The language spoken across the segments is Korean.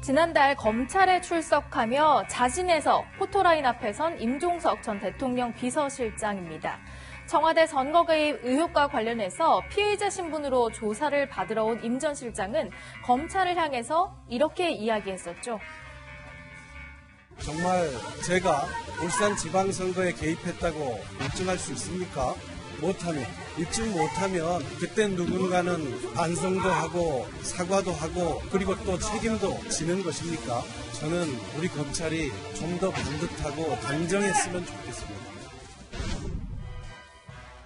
지난달 검찰에 출석하며 자진해서 포토라인 앞에 선 임종석 전 대통령 비서실장입니다. 청와대 선거 개입 의혹과 관련해서 피의자 신분으로 조사를 받으러 온 임 전 실장은 검찰을 향해서 이렇게 이야기했었죠. 정말 제가 울산 지방선거에 개입했다고 입증할 수 있습니까? 입증 못하면 그때 누군가는 반성도 하고 사과도 하고 그리고 또 책임도 지는 것입니까? 저는 우리 검찰이 좀 더 반듯하고 단정했으면 좋겠습니다.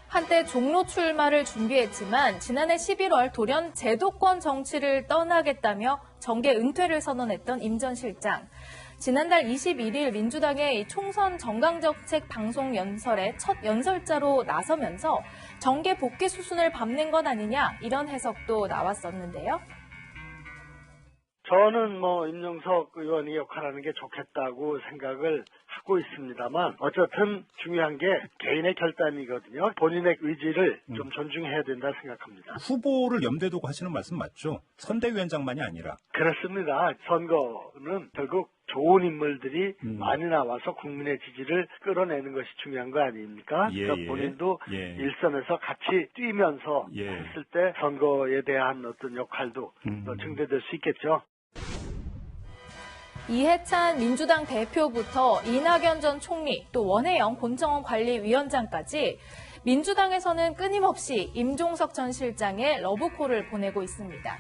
한때 종로 출마를 준비했지만 지난해 11월 돌연 제도권 정치를 떠나겠다며 정계 은퇴를 선언했던 임 전 실장. 지난달 21일 민주당의 총선 정강정책 방송 연설에 첫 연설자로 나서면서 정계 복귀 수순을 밟는 것 아니냐 이런 해석도 나왔었는데요. 저는 임종석 의원이 역할하는 게 좋겠다고 생각을 하고 있습니다만 어쨌든 중요한 게 개인의 결단이거든요. 본인의 의지를 좀 존중해야 된다 생각합니다. 후보를 염두에 두고 하시는 말씀 맞죠? 선대위원장만이 아니라. 그렇습니다. 선거는 결국 좋은 인물들이 많이 나와서 국민의 지지를 끌어내는 것이 중요한 거 아닙니까? 그러니까 본인도 일선에서 같이 뛰면서 했을 때 선거에 대한 어떤 역할도 증대될 수 있겠죠. 이해찬 민주당 대표부터 이낙연 전 총리, 또 원혜영 본정원 관리위원장까지 민주당에서는 끊임없이 임종석 전 실장의 러브콜을 보내고 있습니다.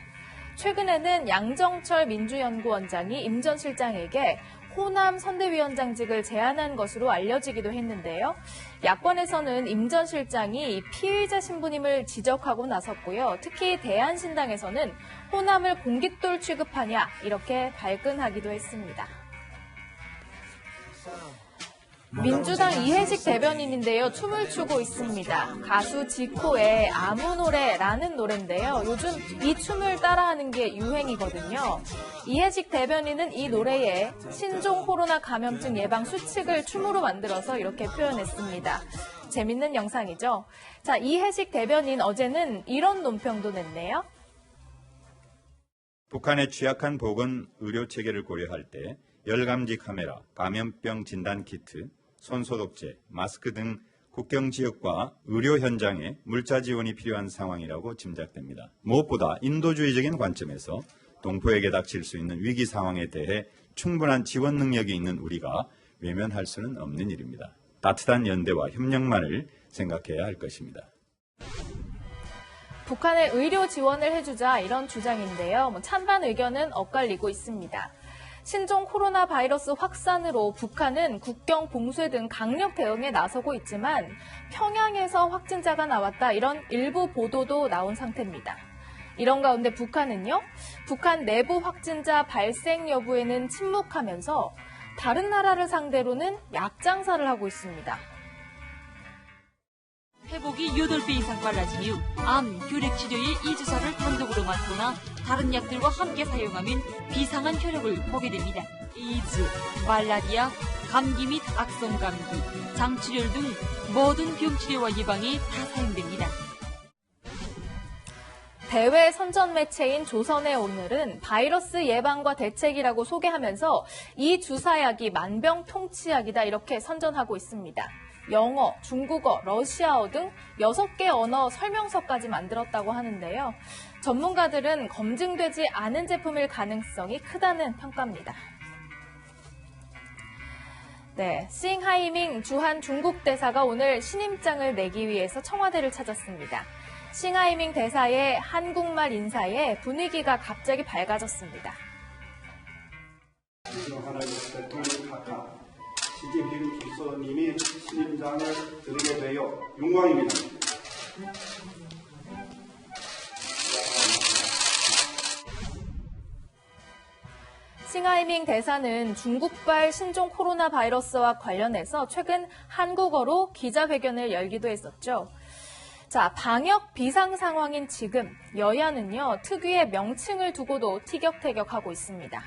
최근에는 양정철 민주연구원장이 임 전 실장에게 호남 선대위원장직을 제안한 것으로 알려지기도 했는데요. 야권에서는 임 전 실장이 피의자 신분임을 지적하고 나섰고요. 특히 대한신당에서는 호남을 공깃돌 취급하냐 이렇게 발끈하기도 했습니다. 민주당 이해식 대변인인데요. 춤을 추고 있습니다. 가수 지코의 아무 노래라는 노래인데요. 요즘 이 춤을 따라하는 게 유행이거든요. 이해식 대변인은 이 노래에 신종 코로나 감염증 예방 수칙을 춤으로 만들어서 이렇게 표현했습니다. 재밌는 영상이죠. 자, 이해식 대변인 어제는 이런 논평도 냈네요. 북한의 취약한 보건 의료 체계를 고려할 때 열감지 카메라, 감염병 진단 키트, 손소독제, 마스크 등 국경 지역과 의료 현장에 물자 지원이 필요한 상황이라고 짐작됩니다. 무엇보다 인도주의적인 관점에서 동포에게 닥칠 수 있는 위기 상황에 대해 충분한 지원 능력이 있는 우리가 외면할 수는 없는 일입니다. 따뜻한 연대와 협력만을 생각해야 할 것입니다. 북한에 의료 지원을 해주자 이런 주장인데요. 찬반 의견은 엇갈리고 있습니다. 신종 코로나 바이러스 확산으로 북한은 국경 봉쇄 등 강력 대응에 나서고 있지만 평양에서 확진자가 나왔다 이런 일부 보도도 나온 상태입니다. 이런 가운데 북한은요, 북한 내부 확진자 발생 여부에는 침묵하면서 다른 나라를 상대로는 약 장사를 하고 있습니다. 회복이 8배 이상 빨라진 이후 암, 교릭 치료의 이 주사를 단독으로 맞거나 다른 약들과 함께 사용하면 비상한 효력을 보게 됩니다. 에이즈, 말라리아, 감기 및 악성 감기, 장출혈 등 모든 병치료와 예방에 다 사용됩니다. 대외 선전 매체인 조선의 오늘은 바이러스 예방과 대책이라고 소개하면서 이 주사약이 만병통치약이다 이렇게 선전하고 있습니다. 영어, 중국어, 러시아어 등 6개 언어 설명서까지 만들었다고 하는데요. 전문가들은 검증되지 않은 제품일 가능성이 크다는 평가입니다. 네, 싱하이밍 주한 중국 대사가 오늘 신임장을 내기 위해서 청와대를 찾았습니다. 싱하이밍 대사의 한국말 인사에 분위기가 갑자기 밝아졌습니다. 시진핑 주석님이 신임장을 드리게 되어 영광입니다. 싱하이밍 대사는 중국발 신종 코로나 바이러스와 관련해서 최근 한국어로 기자회견을 열기도 했었죠. 자, 방역 비상 상황인 지금 여야는요, 특유의 명칭을 두고도 티격태격하고 있습니다.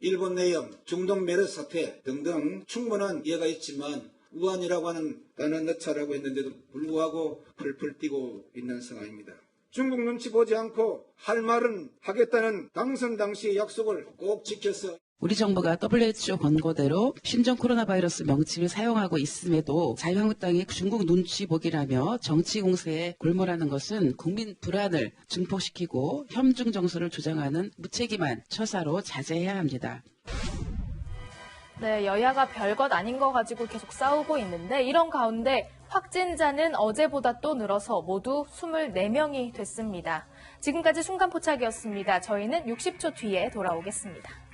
일본 내염, 중동 메르스 사태 등등 충분한 이해가 있지만 우한이라고 하는 단어 넣자라고 했는데도 불구하고 펄펄 뛰고 있는 상황입니다. 중국 눈치 보지 않고 할 말은 하겠다는 당선 당시의 약속을 꼭 지켰어. 우리 정부가 WHO 권고대로 신종 코로나 바이러스 명칭을 사용하고 있음에도 자유한국당이 중국 눈치 보기라며 정치 공세에 골몰하는 것은 국민 불안을 증폭시키고 협중 정서를 조장하는 무책임한 처사로 자제해야 합니다. 네, 여야가 별것 아닌 거 가지고 계속 싸우고 있는데 이런 가운데 확진자는 어제보다 또 늘어서 모두 24명이 됐습니다. 지금까지 순간포착이었습니다. 저희는 60초 뒤에 돌아오겠습니다.